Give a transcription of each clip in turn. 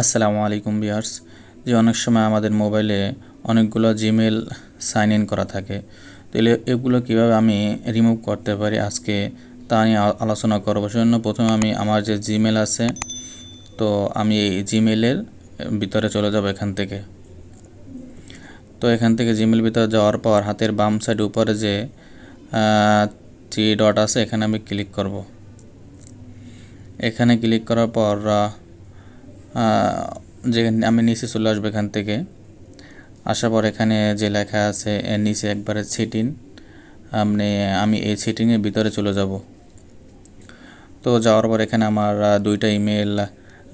আসসালামু আলাইকুম ভিউয়ার্স। যে অনেক সময় আমাদের মোবাইলে অনেকগুলো জিমেল সাইন ইন করা থাকে, তাহলে এগুলো কীভাবে আমি রিমুভ করতে পারি আজকে তা নিয়ে আলোচনা করব। সেজন্য প্রথমে আমি আমার যে জিমেল আছে, তো আমি এই জিমেলের ভিতরে চলে যাব এখান থেকে। তো এখান থেকে জিমেল ভিতরে যাওয়ার পর হাতের বাম সাইড উপরে যে থ্রি ডট আছে এখানে আমি ক্লিক করব। এখানে ক্লিক করার পর যেখানে আমি নিচে চলে আসবো, এখান থেকে আসার পর এখানে যে লেখা আছে এর নিচে একবারে সেটিং, আমি এই সেটিংয়ের ভিতরে চলে যাব। তো যাওয়ার পর এখানে আমার দুইটা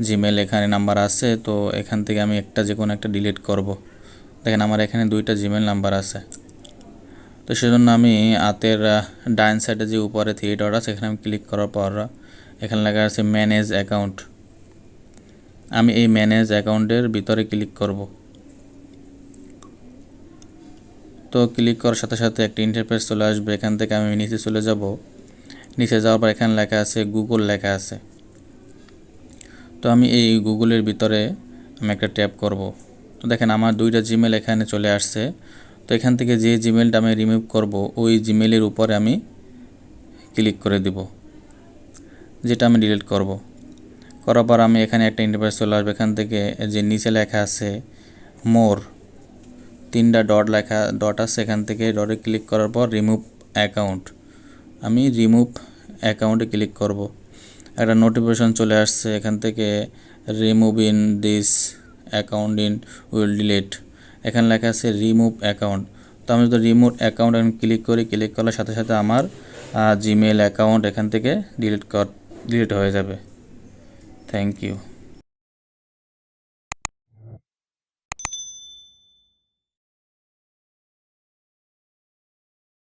জিমেল এখানে নাম্বার আছে, তো এখান থেকে আমি যে কোনো একটা ডিলিট করব। দেখেন আমার এখানে দুইটা জিমেল নাম্বার আছে। তো সেজন্য আমি হাতের ডান সাইডে যে উপরে থ্রি ডট আছে এখানে আমি ক্লিক করার পর এখানে লেখা আছে ম্যানেজ অ্যাকাউন্ট। আমি এই ম্যানেজ অ্যাকাউন্টের ভিতরে ক্লিক করব। তো ক্লিক করার সাথে সাথে একটা ইন্টারফেস চলে আসবে। এখান থেকে আমি নিচে চলে যাব। নিচে যাওয়ার পর এখানে লেখা আছে গুগল লেখা আছে। তো আমি এই গুগলের ভিতরে আমি একটা ট্যাপ করব। তো দেখেন আমার দুইটা জিমেল এখানে চলে আসছে। তো এখান থেকে যে জিমেলটা আমি রিমুভ করব ওই জিমেলের উপরে আমি ক্লিক করে দিব, যেটা আমি ডিলিট করব। করার পর আমি এখানে একটা ইন্টারফেস চলে আসবে। এখান থেকে যে নিচে লেখা আছে মোর, তিনটা ডট আছে, এখান থেকে ডটে ক্লিক করার পর রিমুভ অ্যাকাউন্ট, আমি রিমুভ অ্যাকাউন্টে ক্লিক করব। একটা নোটিফিকেশন চলে আসছে এখান থেকে remove in this account in will delete, এখানে লেখা আছে রিমুভ অ্যাকাউন্ট। তো আমি যদি রিমুভ অ্যাকাউন্ট ক্লিক করার সাথে সাথে আমার জিমেল অ্যাকাউন্ট এখান থেকে ডিলিট হয়ে যাবে। Thank you.